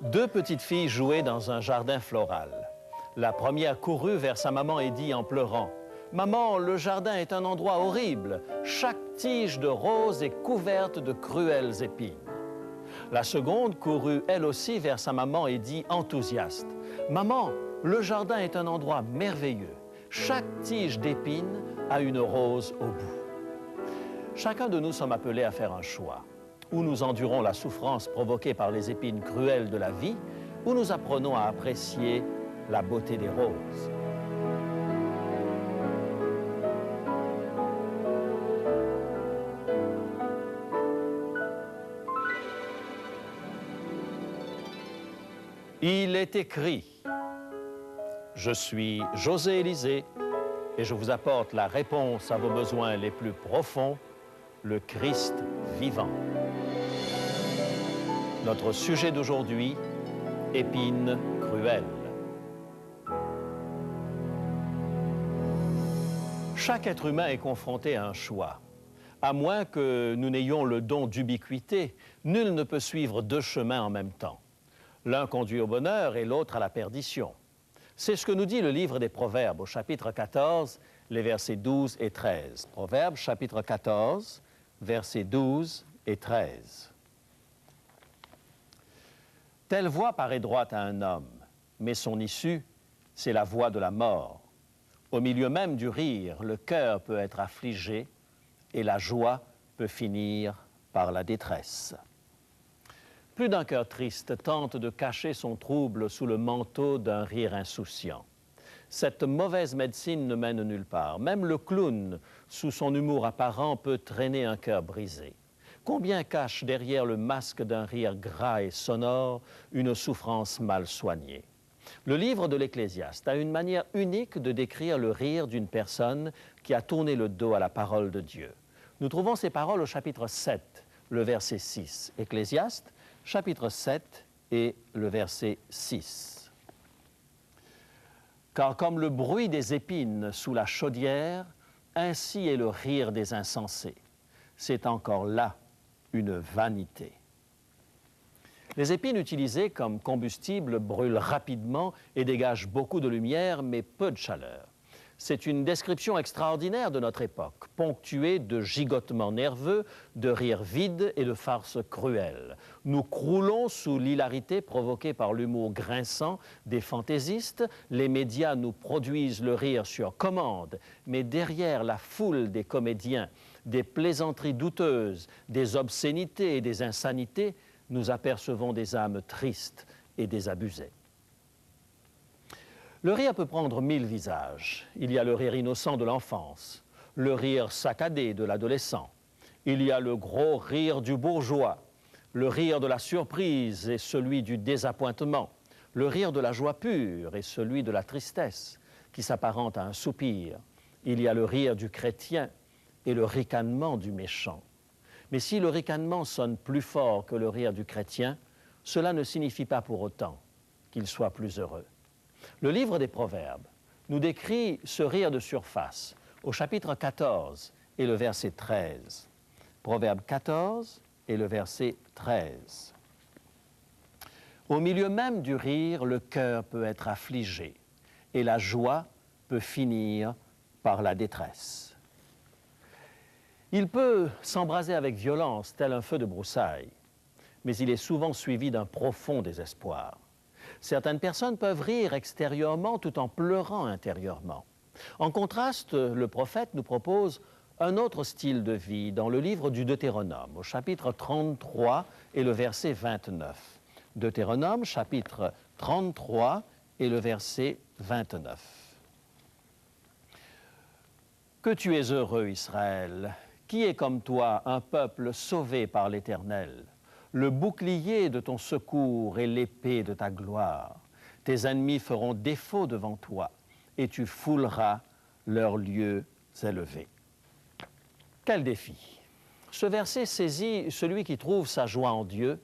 Deux petites filles jouaient dans un jardin floral. La première courut vers sa maman et dit en pleurant « Maman, le jardin est un endroit horrible. Chaque tige de rose est couverte de cruelles épines. » La seconde courut elle aussi vers sa maman et dit enthousiaste « Maman, le jardin est un endroit merveilleux. Chaque tige d'épines a une rose au bout. » Chacun de nous sommes appelés à faire un choix. Ou nous endurons la souffrance provoquée par les épines cruelles de la vie, ou nous apprenons à apprécier la beauté des roses. Il est écrit, je suis José Élysée et je vous apporte la réponse à vos besoins les plus profonds, le Christ vivant. Notre sujet d'aujourd'hui, épines cruelles. Chaque être humain est confronté à un choix. À moins que nous n'ayons le don d'ubiquité, nul ne peut suivre deux chemins en même temps. L'un conduit au bonheur et l'autre à la perdition. C'est ce que nous dit le livre des Proverbes au chapitre 14, les versets 12 et 13. Proverbes, chapitre 14, versets 12 et 13. Telle voie paraît droite à un homme, mais son issue, c'est la voie de la mort. Au milieu même du rire, le cœur peut être affligé et la joie peut finir par la détresse. Plus d'un cœur triste tente de cacher son trouble sous le manteau d'un rire insouciant. Cette mauvaise médecine ne mène nulle part. Même le clown, sous son humour apparent, peut traîner un cœur brisé. Combien cache derrière le masque d'un rire gras et sonore une souffrance mal soignée? Le livre de l'Ecclésiaste a une manière unique de décrire le rire d'une personne qui a tourné le dos à la parole de Dieu. Nous trouvons ces paroles au chapitre 7, le verset 6. Ecclésiaste, chapitre 7 et le verset 6. Car comme le bruit des épines sous la chaudière, ainsi est le rire des insensés. C'est encore là une vanité. Les épines utilisées comme combustible brûlent rapidement et dégagent beaucoup de lumière, mais peu de chaleur. C'est une description extraordinaire de notre époque, ponctuée de gigotements nerveux, de rires vides et de farces cruelles. Nous croulons sous l'hilarité provoquée par l'humour grinçant des fantaisistes. Les médias nous produisent le rire sur commande, mais derrière la foule des comédiens, des plaisanteries douteuses, des obscénités et des insanités, nous apercevons des âmes tristes et désabusées. Le rire peut prendre 1000 visages. Il y a le rire innocent de l'enfance, le rire saccadé de l'adolescent. Il y a le gros rire du bourgeois, le rire de la surprise et celui du désappointement, le rire de la joie pure et celui de la tristesse qui s'apparente à un soupir. Il y a le rire du chrétien et le ricanement du méchant. Mais si le ricanement sonne plus fort que le rire du chrétien, cela ne signifie pas pour autant qu'il soit plus heureux. Le livre des Proverbes nous décrit ce rire de surface au chapitre 14 et le verset 13. Proverbe 14 et le verset 13. Au milieu même du rire, le cœur peut être affligé et la joie peut finir par la détresse. Il peut s'embraser avec violence, tel un feu de broussailles, mais il est souvent suivi d'un profond désespoir. Certaines personnes peuvent rire extérieurement tout en pleurant intérieurement. En contraste, le prophète nous propose un autre style de vie dans le livre du Deutéronome, au chapitre 33 et le verset 29. Deutéronome, chapitre 33 et le verset 29. Que tu es heureux, Israël, qui est comme toi, un peuple sauvé par l'Éternel, le bouclier de ton secours et l'épée de ta gloire. Tes ennemis feront défaut devant toi, et tu fouleras leurs lieux élevés. Quel défi! Ce verset saisit celui qui trouve sa joie en Dieu,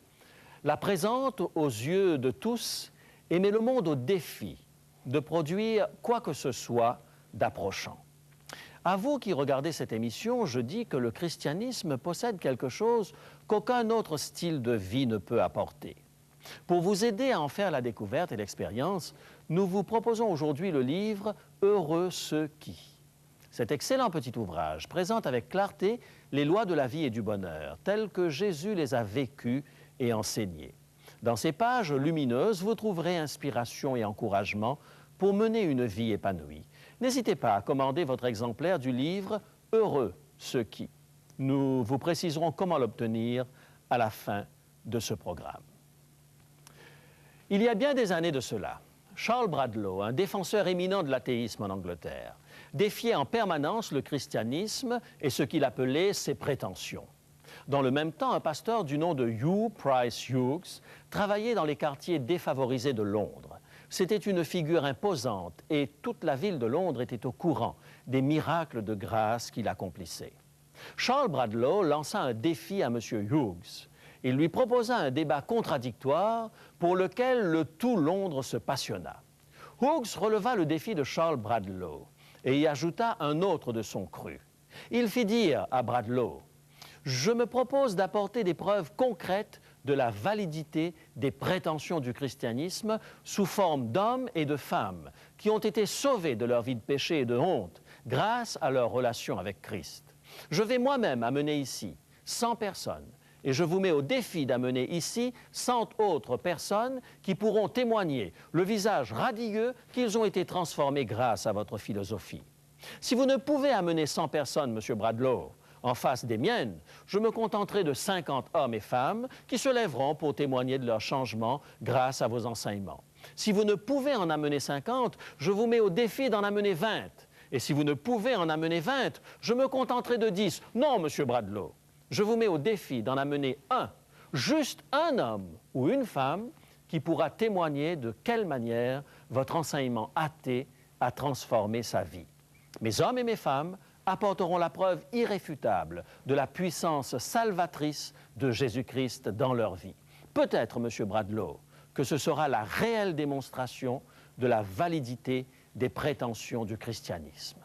la présente aux yeux de tous et met le monde au défi de produire quoi que ce soit d'approchant. À vous qui regardez cette émission, je dis que le christianisme possède quelque chose qu'aucun autre style de vie ne peut apporter. Pour vous aider à en faire la découverte et l'expérience, nous vous proposons aujourd'hui le livre « Heureux ceux qui ». Cet excellent petit ouvrage présente avec clarté les lois de la vie et du bonheur, telles que Jésus les a vécues et enseignées. Dans ces pages lumineuses, vous trouverez inspiration et encouragement pour mener une vie épanouie. N'hésitez pas à commander votre exemplaire du livre « Heureux ceux qui ». Nous vous préciserons comment l'obtenir à la fin de ce programme. Il y a bien des années de cela, Charles Bradlaugh, un défenseur éminent de l'athéisme en Angleterre, défiait en permanence le christianisme et ce qu'il appelait ses prétentions. Dans le même temps, un pasteur du nom de Hugh Price Hughes travaillait dans les quartiers défavorisés de Londres. C'était une figure imposante et toute la ville de Londres était au courant des miracles de grâce qu'il accomplissait. Charles Bradlaugh lança un défi à M. Hughes. Il lui proposa un débat contradictoire pour lequel le tout Londres se passionna. Hughes releva le défi de Charles Bradlaugh et y ajouta un autre de son cru. Il fit dire à Bradlaugh « Je me propose d'apporter des preuves concrètes de la validité des prétentions du christianisme sous forme d'hommes et de femmes qui ont été sauvés de leur vie de péché et de honte grâce à leur relation avec Christ. Je vais moi-même amener ici 100 personnes et je vous mets au défi d'amener ici 100 autres personnes qui pourront témoigner le visage radieux qu'ils ont été transformés grâce à votre philosophie. Si vous ne pouvez amener 100 personnes, M. Bradlaugh, en face des miennes, je me contenterai de 50 hommes et femmes qui se lèveront pour témoigner de leur changement grâce à vos enseignements. Si vous ne pouvez en amener 50, je vous mets au défi d'en amener 20. Et si vous ne pouvez en amener 20, je me contenterai de 10. Non, M. Bradlaugh, je vous mets au défi d'en amener un, juste un homme ou une femme qui pourra témoigner de quelle manière votre enseignement athée a transformé sa vie. Mes hommes et mes femmes apporteront la preuve irréfutable de la puissance salvatrice de Jésus-Christ dans leur vie. Peut-être, M. Bradlaugh, que ce sera la réelle démonstration de la validité des prétentions du christianisme.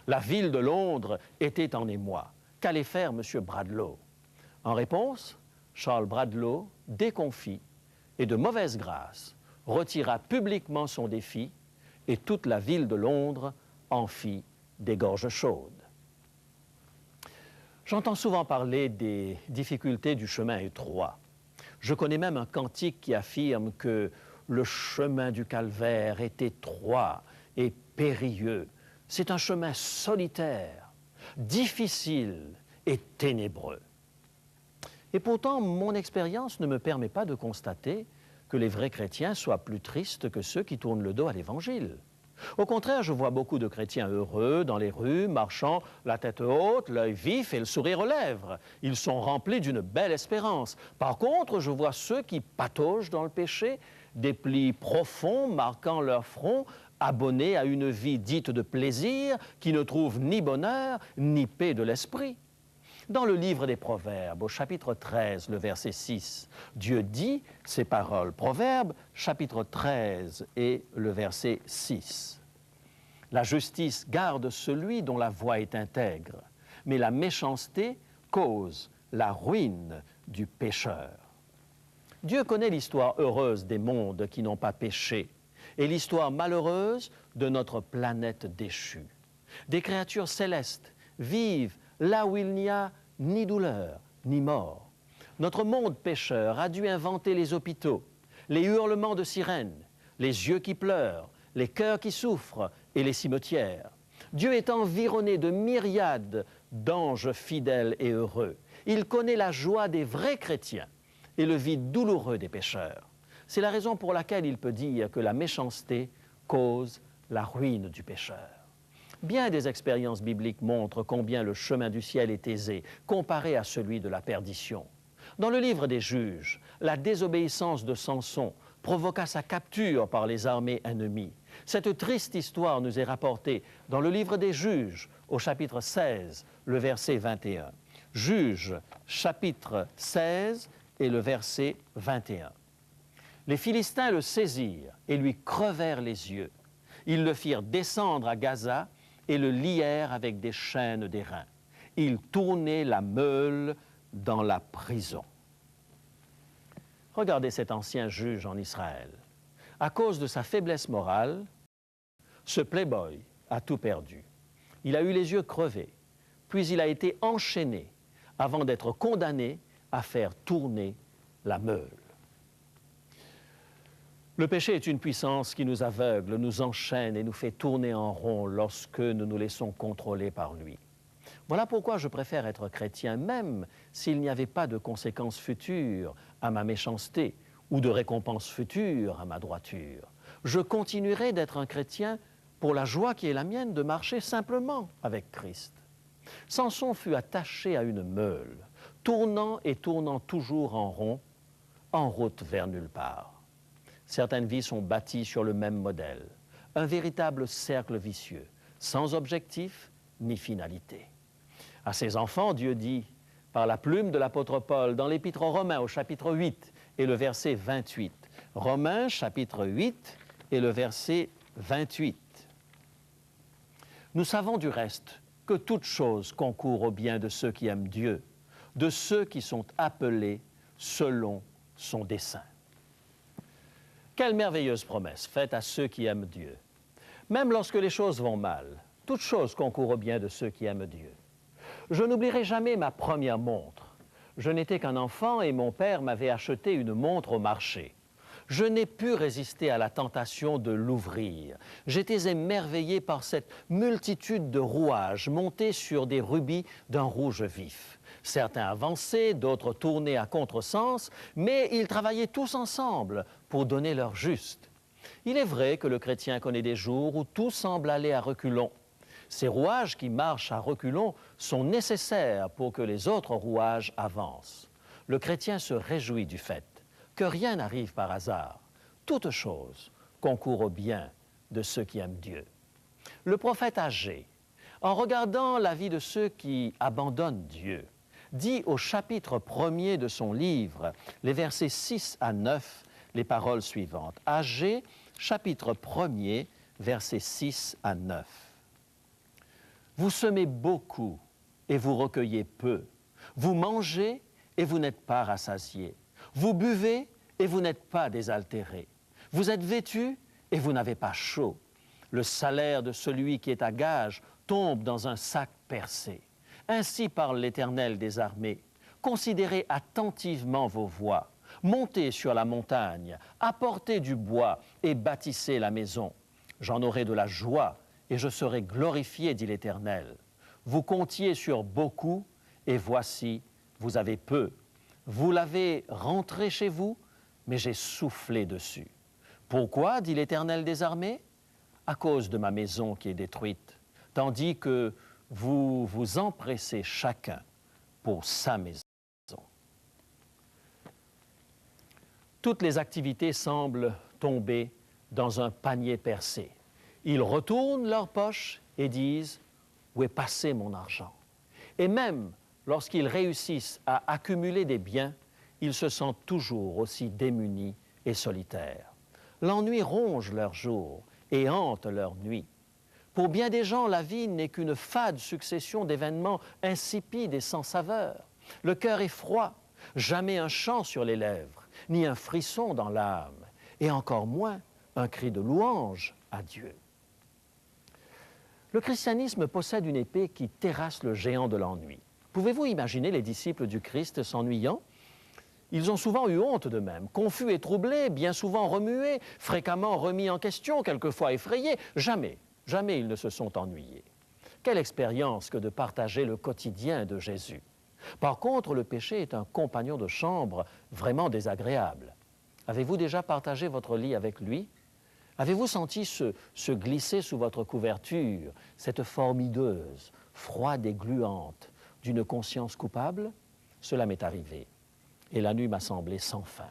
La ville de Londres était en émoi. Qu'allait faire M. Bradlaugh? En réponse, Charles Bradlaugh, déconfit et de mauvaise grâce, retira publiquement son défi et toute la ville de Londres en fit des gorges chaudes. J'entends souvent parler des difficultés du chemin étroit. Je connais même un cantique qui affirme que le chemin du calvaire est étroit et périlleux. C'est un chemin solitaire, difficile et ténébreux. Et pourtant, mon expérience ne me permet pas de constater que les vrais chrétiens soient plus tristes que ceux qui tournent le dos à l'Évangile. Au contraire, je vois beaucoup de chrétiens heureux dans les rues, marchant la tête haute, l'œil vif et le sourire aux lèvres. Ils sont remplis d'une belle espérance. Par contre, je vois ceux qui pataugent dans le péché, des plis profonds marquant leur front, abonnés à une vie dite de plaisir, qui ne trouve ni bonheur ni paix de l'esprit. Dans le livre des Proverbes, au chapitre 13, le verset 6, Dieu dit ces paroles. Proverbes, chapitre 13 et le verset 6. La justice garde celui dont la voie est intègre, mais la méchanceté cause la ruine du pécheur. Dieu connaît l'histoire heureuse des mondes qui n'ont pas péché et l'histoire malheureuse de notre planète déchue. Des créatures célestes vivent là où il n'y a ni douleur, ni mort. Notre monde pécheur a dû inventer les hôpitaux, les hurlements de sirènes, les yeux qui pleurent, les cœurs qui souffrent et les cimetières. Dieu est environné de myriades d'anges fidèles et heureux. Il connaît la joie des vrais chrétiens et le vide douloureux des pécheurs. C'est la raison pour laquelle il peut dire que la méchanceté cause la ruine du pécheur. Bien des expériences bibliques montrent combien le chemin du ciel est aisé comparé à celui de la perdition. Dans le livre des Juges, la désobéissance de Samson provoqua sa capture par les armées ennemies. Cette triste histoire nous est rapportée dans le livre des Juges, au chapitre 16, le verset 21. Juges, chapitre 16 et le verset 21. Les Philistins le saisirent et lui crevèrent les yeux. Ils le firent descendre à Gaza et le lièrent avec des chaînes d'airain. Ils tournaient la meule dans la prison. Regardez cet ancien juge en Israël. À cause de sa faiblesse morale, ce playboy a tout perdu. Il a eu les yeux crevés, puis il a été enchaîné avant d'être condamné à faire tourner la meule. Le péché est une puissance qui nous aveugle, nous enchaîne et nous fait tourner en rond lorsque nous nous laissons contrôler par lui. Voilà pourquoi je préfère être chrétien, même s'il n'y avait pas de conséquences futures à ma méchanceté ou de récompenses futures à ma droiture. Je continuerai d'être un chrétien pour la joie qui est la mienne de marcher simplement avec Christ. Samson fut attaché à une meule, tournant et tournant toujours en rond, en route vers nulle part. Certaines vies sont bâties sur le même modèle, un véritable cercle vicieux, sans objectif ni finalité. À ses enfants, Dieu dit, par la plume de l'apôtre Paul, dans l'Épître aux Romains au chapitre 8 et le verset 28. Romains chapitre 8 et le verset 28. Nous savons du reste que toute chose concourt au bien de ceux qui aiment Dieu, de ceux qui sont appelés selon son dessein. Quelle merveilleuse promesse faite à ceux qui aiment Dieu. Même lorsque les choses vont mal, toute chose concourt au bien de ceux qui aiment Dieu. Je n'oublierai jamais ma première montre. Je n'étais qu'un enfant et mon père m'avait acheté une montre au marché. Je n'ai pu résister à la tentation de l'ouvrir. J'étais émerveillé par cette multitude de rouages montés sur des rubis d'un rouge vif. Certains avançaient, d'autres tournaient à contresens, mais ils travaillaient tous ensemble pour donner leur juste. Il est vrai que le chrétien connaît des jours où tout semble aller à reculons. Ces rouages qui marchent à reculons sont nécessaires pour que les autres rouages avancent. Le chrétien se réjouit du fait que rien n'arrive par hasard. Toute chose concourt au bien de ceux qui aiment Dieu. Le prophète Agé, en regardant la vie de ceux qui abandonnent Dieu, dit au chapitre 1er de son livre, les versets 6 à 9, les paroles suivantes. Agé, chapitre 1er, versets 6 à 9. Vous semez beaucoup et vous recueillez peu. Vous mangez et vous n'êtes pas rassasiés. Vous buvez et vous n'êtes pas désaltérés. Vous êtes vêtus et vous n'avez pas chaud. Le salaire de celui qui est à gage tombe dans un sac percé. Ainsi parle l'Éternel des armées. Considérez attentivement vos voies. Montez sur la montagne, apportez du bois et bâtissez la maison. J'en aurai de la joie et je serai glorifié, dit l'Éternel. Vous comptiez sur beaucoup et voici, vous avez peu. Vous l'avez rentré chez vous, mais j'ai soufflé dessus. Pourquoi, dit l'Éternel des armées? À cause de ma maison qui est détruite, tandis que vous vous empressez chacun pour sa maison. Toutes les activités semblent tomber dans un panier percé. Ils retournent leurs poches et disent « Où est passé mon argent ?» Et même lorsqu'ils réussissent à accumuler des biens, ils se sentent toujours aussi démunis et solitaires. L'ennui ronge leurs jours et hante leurs nuits. Pour bien des gens, la vie n'est qu'une fade succession d'événements insipides et sans saveur. Le cœur est froid, jamais un chant sur les lèvres, ni un frisson dans l'âme, et encore moins un cri de louange à Dieu. Le christianisme possède une épée qui terrasse le géant de l'ennui. Pouvez-vous imaginer les disciples du Christ s'ennuyant? Ils ont souvent eu honte d'eux-mêmes, confus et troublés, bien souvent remués, fréquemment remis en question, quelquefois effrayés. Jamais ils ne se sont ennuyés. Quelle expérience que de partager le quotidien de Jésus. Par contre, le péché est un compagnon de chambre vraiment désagréable. Avez-vous déjà partagé votre lit avec lui? Avez-vous senti se glisser sous votre couverture cette forme hideuse, froide et gluante, d'une conscience coupable? Cela m'est arrivé, et la nuit m'a semblé sans fin.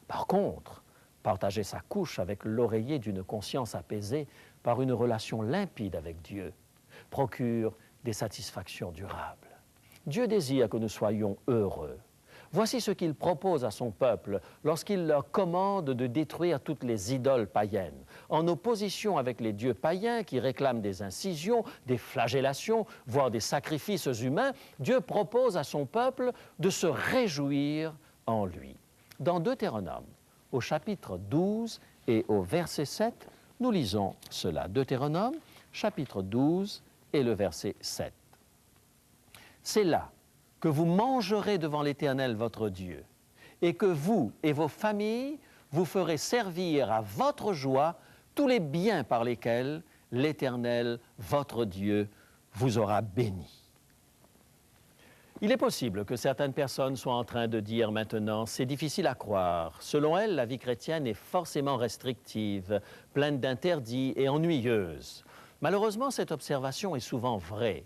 Par contre, partager sa couche avec l'oreiller d'une conscience apaisée par une relation limpide avec Dieu procure des satisfactions durables. Dieu désire que nous soyons heureux. Voici ce qu'il propose à son peuple lorsqu'il leur commande de détruire toutes les idoles païennes. En opposition avec les dieux païens qui réclament des incisions, des flagellations, voire des sacrifices humains, Dieu propose à son peuple de se réjouir en lui. Dans Deutéronome, au chapitre 12 et au verset 7, nous lisons cela. Deutéronome, chapitre 12 et le verset 7. C'est là que vous mangerez devant l'Éternel votre Dieu, et que vous et vos familles vous ferez servir à votre joie tous les biens par lesquels l'Éternel, votre Dieu, vous aura béni. Il est possible que certaines personnes soient en train de dire maintenant, c'est difficile à croire. Selon elles, la vie chrétienne est forcément restrictive, pleine d'interdits et ennuyeuse. Malheureusement, cette observation est souvent vraie.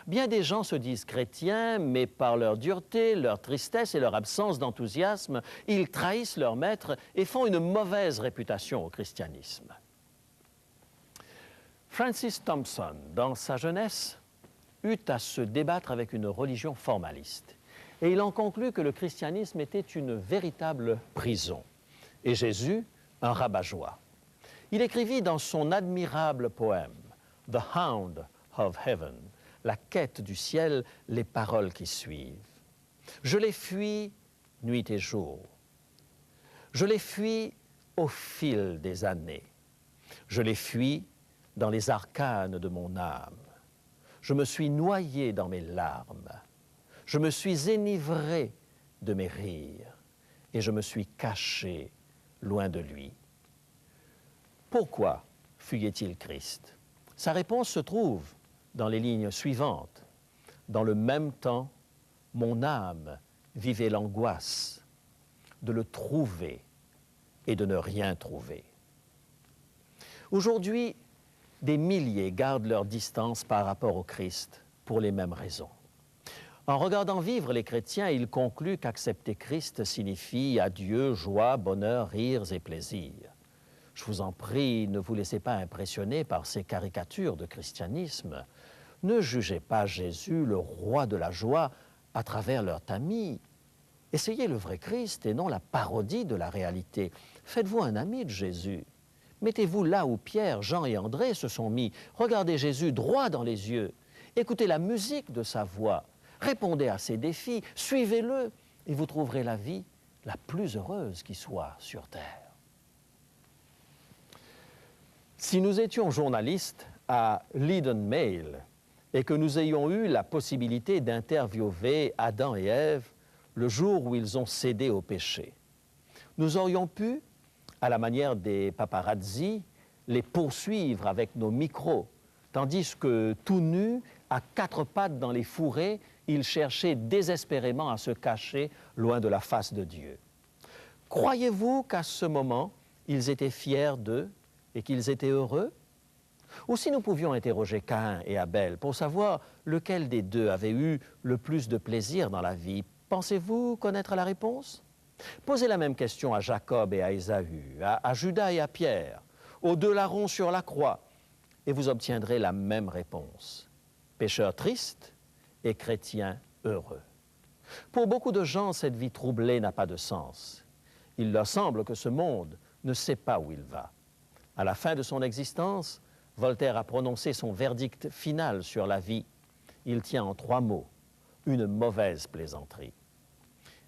Bien des gens se disent chrétiens, mais par leur dureté, leur tristesse et leur absence d'enthousiasme, ils trahissent leur maître et font une mauvaise réputation au christianisme. Francis Thompson, dans sa jeunesse, eut à se débattre avec une religion formaliste. Et il en conclut que le christianisme était une véritable prison, et Jésus, un rabat-joie. Il écrivit dans son admirable poème « The Hound of Heaven », la quête du ciel, les paroles qui suivent. « Je l'ai fui nuit et jour. Je l'ai fui au fil des années. Je l'ai fui dans les arcanes de mon âme. Je me suis noyé dans mes larmes. Je me suis enivré de mes rires et je me suis caché loin de lui. » Pourquoi fuyait-il Christ? Sa réponse se trouve dans les lignes suivantes. Dans le même temps, mon âme vivait l'angoisse de le trouver et de ne rien trouver. Aujourd'hui, des milliers gardent leur distance par rapport au Christ pour les mêmes raisons. En regardant vivre les chrétiens, ils concluent qu'accepter Christ signifie adieu, joie, bonheur, rires et plaisirs. Je vous en prie, ne vous laissez pas impressionner par ces caricatures de christianisme. Ne jugez pas Jésus, le roi de la joie, à travers leur tamis. Essayez le vrai Christ et non la parodie de la réalité. Faites-vous un ami de Jésus. Mettez-vous là où Pierre, Jean et André se sont mis. Regardez Jésus droit dans les yeux. Écoutez la musique de sa voix. Répondez à ses défis. Suivez-le et vous trouverez la vie la plus heureuse qui soit sur terre. Si nous étions journalistes à l'Eden Mail et que nous ayons eu la possibilité d'interviewer Adam et Ève le jour où ils ont cédé au péché, nous aurions pu, à la manière des paparazzi, les poursuivre avec nos micros, tandis que, tout nus, à quatre pattes dans les fourrés, ils cherchaient désespérément à se cacher loin de la face de Dieu. Croyez-vous qu'à ce moment, ils étaient fiers d'eux et qu'ils étaient heureux? Ou si nous pouvions interroger Caïn et Abel pour savoir lequel des deux avait eu le plus de plaisir dans la vie, pensez-vous connaître la réponse? Posez la même question à Jacob et à Ésaü, à Judas et à Pierre, aux deux larrons sur la croix, et vous obtiendrez la même réponse. Pécheurs tristes et chrétiens heureux. Pour beaucoup de gens, cette vie troublée n'a pas de sens. Il leur semble que ce monde ne sait pas où il va. À la fin de son existence, Voltaire a prononcé son verdict final sur la vie. Il tient en 3 mots, une mauvaise plaisanterie.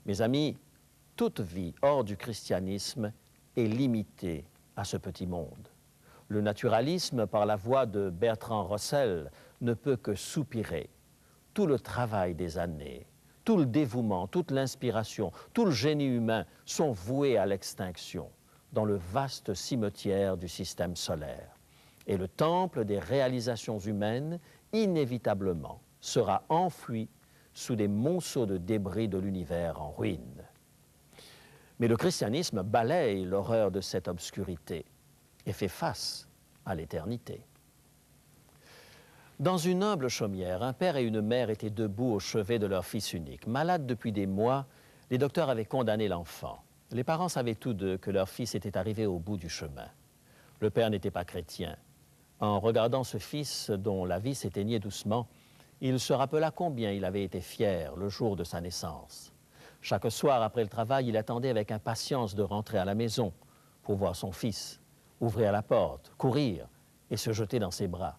Mes amis, toute vie hors du christianisme est limitée à ce petit monde. Le naturalisme, par la voix de Bertrand Russell, ne peut que soupirer. Tout le travail des années, tout le dévouement, toute l'inspiration, tout le génie humain sont voués à l'extinction dans le vaste cimetière du système solaire. Et le temple des réalisations humaines, inévitablement, sera enfoui sous des monceaux de débris de l'univers en ruine. Mais le christianisme balaye l'horreur de cette obscurité et fait face à l'éternité. Dans une humble chaumière, un père et une mère étaient debout au chevet de leur fils unique. Malade depuis des mois, les docteurs avaient condamné l'enfant. Les parents savaient tous deux que leur fils était arrivé au bout du chemin. Le père n'était pas chrétien. En regardant ce fils dont la vie s'éteignait doucement, il se rappela combien il avait été fier le jour de sa naissance. Chaque soir, après le travail, il attendait avec impatience de rentrer à la maison pour voir son fils, ouvrir la porte, courir et se jeter dans ses bras.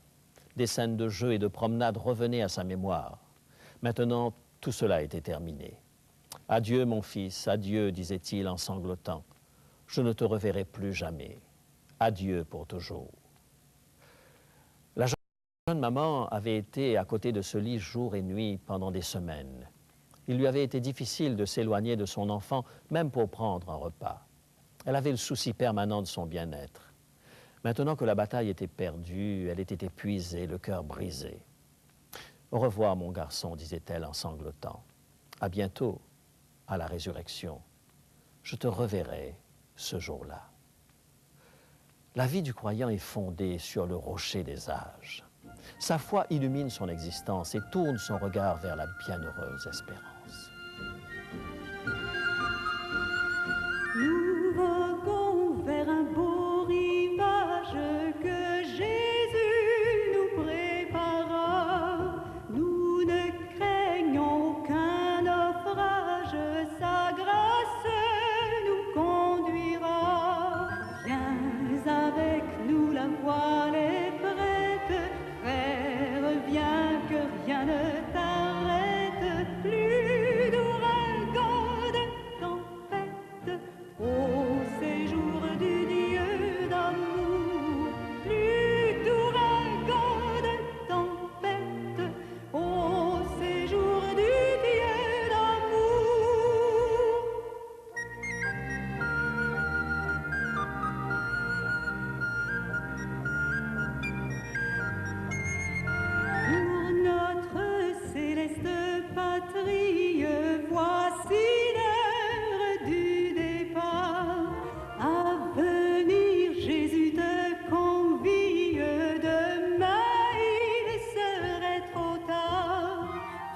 Des scènes de jeu et de promenade revenaient à sa mémoire. Maintenant, tout cela était terminé. Adieu, mon fils, adieu, disait-il en sanglotant. Je ne te reverrai plus jamais. Adieu pour toujours. La jeune maman avait été à côté de ce lit jour et nuit pendant des semaines. Il lui avait été difficile de s'éloigner de son enfant, même pour prendre un repas. Elle avait le souci permanent de son bien-être. Maintenant que la bataille était perdue, elle était épuisée, le cœur brisé. « Au revoir, mon garçon, disait-elle en sanglotant. À bientôt, à la résurrection. Je te reverrai ce jour-là. » La vie du croyant est fondée sur le rocher des âges. Sa foi illumine son existence et tourne son regard vers la bienheureuse espérance. Nous voguons vers un beau rivage que Jésus nous prépara. Nous ne craignons aucun naufrage, sa grâce nous conduira. Viens avec nous, la voile est prête, frère, viens que rien ne t'arrête. Plus d'ouragan, de tempête, au séjour du Dieu d'amour. Plus d'ouragan, de tempête, au séjour du Dieu d'amour. Pour notre céleste patrie, voici l'heure du départ. À venir, Jésus te convie, demain il serait trop tard.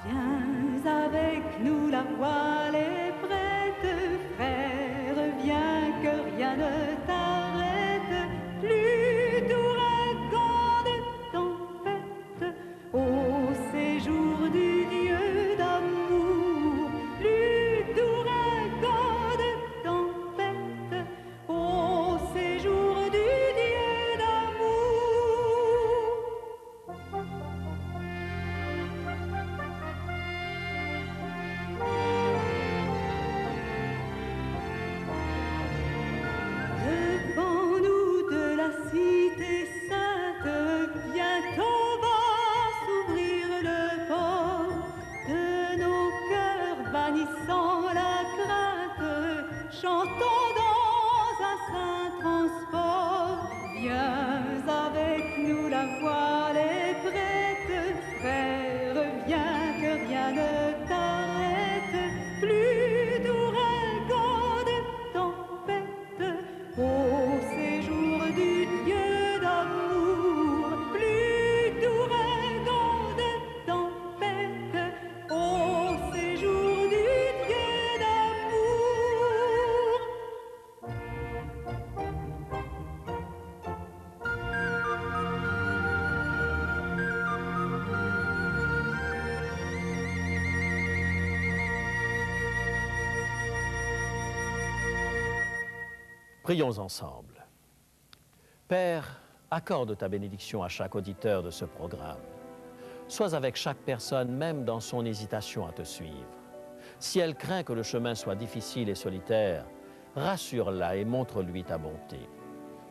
Viens avec nous, la voile est prête, frère, viens que rien ne t'arrête. Plus d'ouragan, de tempête, au séjour du Dieu d'amour. Plus d'ouragan, de tempête, au séjour du Dieu d'amour. Devant nous de la cité sainte, bientôt va s'ouvrir le port. De nos cœurs bannissant la crainte, chantons dans un saint transport. Viens avec nous, la voile est prête, frère, viens que rien ne t'arrête. Plus d'ouragan, de tempête, au séjour du Dieu d'amour. Plus d'ouragan, de tempête, au séjour du Dieu d'amour. Prions ensemble. Père, accorde ta bénédiction à chaque auditeur de ce programme. Sois avec chaque personne, même dans son hésitation à te suivre. Si elle craint que le chemin soit difficile et solitaire, rassure-la et montre-lui ta bonté.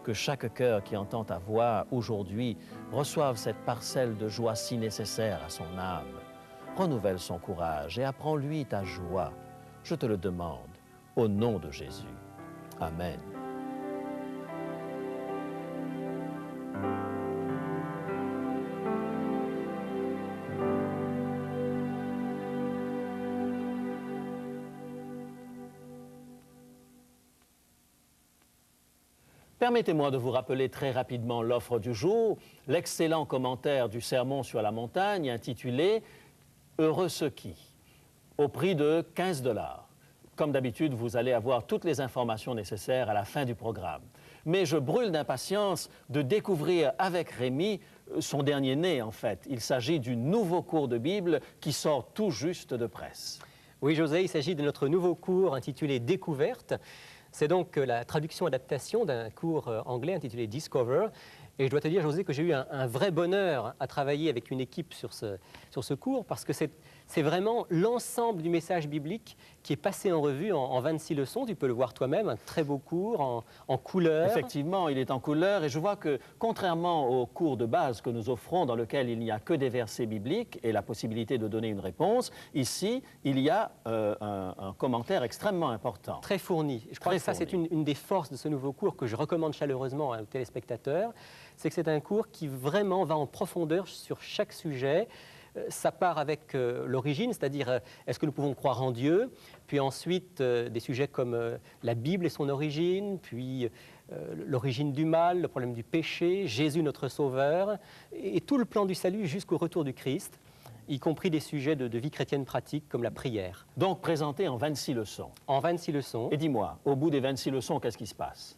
Que chaque cœur qui entend ta voix aujourd'hui reçoive cette parcelle de joie si nécessaire à son âme. Renouvelle son courage et apprends-lui ta joie. Je te le demande, au nom de Jésus. Amen. Permettez-moi de vous rappeler très rapidement l'offre du jour, l'excellent commentaire du sermon sur la montagne intitulé « Heureux ceux qui », au prix de 15 $. Comme d'habitude, vous allez avoir toutes les informations nécessaires à la fin du programme. Mais je brûle d'impatience de découvrir avec Rémi son dernier né, en fait. Il s'agit du nouveau cours de Bible qui sort tout juste de presse. Oui, José, il s'agit de notre nouveau cours intitulé « Découverte ». C'est donc la traduction-adaptation d'un cours anglais intitulé « Discover ». Et je dois te dire, José, que j'ai eu un vrai bonheur à travailler avec une équipe sur ce cours parce que c'est C'est vraiment l'ensemble du message biblique qui est passé en revue en 26 leçons. Tu peux le voir toi-même, un très beau cours en couleur. Effectivement, il est en couleur et je vois que, contrairement au cours de base que nous offrons dans lequel il n'y a que des versets bibliques et la possibilité de donner une réponse, ici, il y a un commentaire extrêmement important. Très fourni. Je crois que ça, c'est une des forces de ce nouveau cours que je recommande chaleureusement aux téléspectateurs. C'est que c'est un cours qui vraiment va en profondeur sur chaque sujet. Ça part avec l'origine, c'est-à-dire est-ce que nous pouvons croire en Dieu, puis ensuite des sujets comme la Bible et son origine, puis l'origine du mal, le problème du péché, Jésus notre Sauveur, et tout le plan du salut jusqu'au retour du Christ, y compris des sujets de vie chrétienne pratique comme la prière. Donc présenté en 26 leçons. En 26 leçons. Et dis-moi, au bout des 26 leçons, qu'est-ce qui se passe?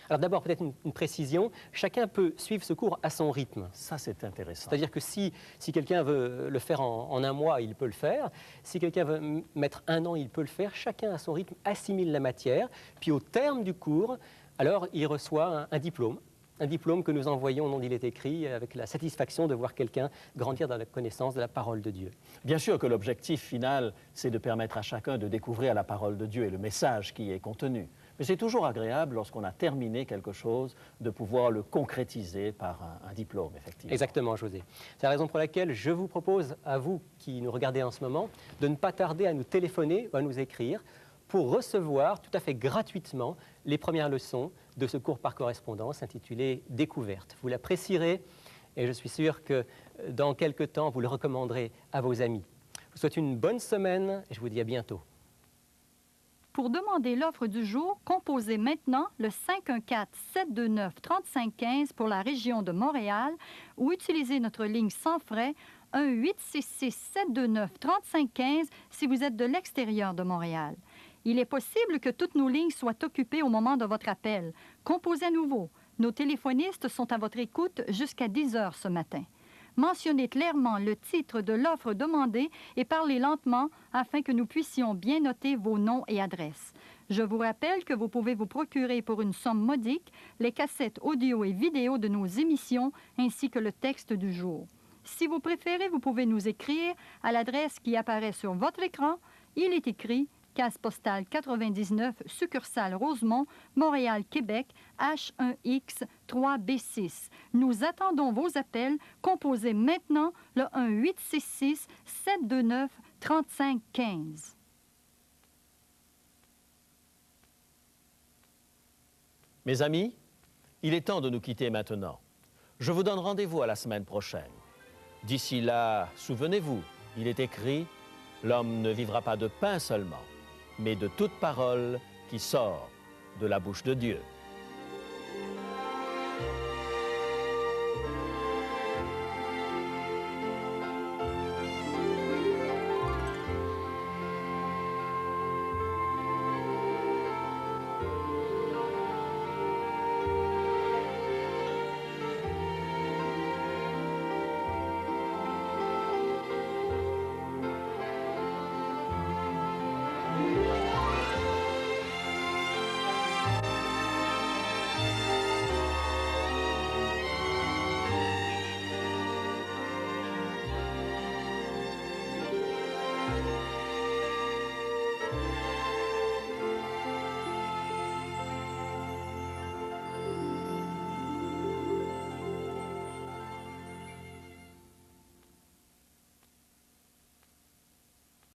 Alors d'abord, peut-être une précision, chacun peut suivre ce cours à son rythme. Ça, c'est intéressant. C'est-à-dire que si quelqu'un veut le faire en un mois, il peut le faire. Si quelqu'un veut mettre un an, il peut le faire. Chacun à son rythme assimile la matière. Puis au terme du cours, alors il reçoit un diplôme. Un diplôme que nous envoyons au nom d'Il est écrit avec la satisfaction de voir quelqu'un grandir dans la connaissance de la parole de Dieu. Bien sûr que l'objectif final, c'est de permettre à chacun de découvrir la parole de Dieu et le message qui y est contenu. Mais c'est toujours agréable, lorsqu'on a terminé quelque chose, de pouvoir le concrétiser par un diplôme, effectivement. Exactement, José. C'est la raison pour laquelle je vous propose, à vous qui nous regardez en ce moment, de ne pas tarder à nous téléphoner ou à nous écrire pour recevoir tout à fait gratuitement les premières leçons de ce cours par correspondance intitulé « Découverte ». Vous l'apprécierez et je suis sûr que dans quelques temps, vous le recommanderez à vos amis. Je vous souhaite une bonne semaine et je vous dis à bientôt. Pour demander l'offre du jour, composez maintenant le 514-729-3515 pour la région de Montréal ou utilisez notre ligne sans frais 1-866-729-3515 si vous êtes de l'extérieur de Montréal. Il est possible que toutes nos lignes soient occupées au moment de votre appel. Composez à nouveau. Nos téléphonistes sont à votre écoute jusqu'à 10 heures ce matin. Mentionnez clairement le titre de l'offre demandée et parlez lentement afin que nous puissions bien noter vos noms et adresses. Je vous rappelle que vous pouvez vous procurer pour une somme modique les cassettes audio et vidéo de nos émissions ainsi que le texte du jour. Si vous préférez, vous pouvez nous écrire à l'adresse qui apparaît sur votre écran. Il est écrit Case postale 99, succursale Rosemont, Montréal, Québec, H1X 3B6. Nous attendons vos appels. Composez maintenant le 1-866-729-3515. Mes amis, il est temps de nous quitter maintenant. Je vous donne rendez-vous à la semaine prochaine. D'ici là, souvenez-vous, il est écrit « L'homme ne vivra pas de pain seulement, mais de toute parole qui sort de la bouche de Dieu. »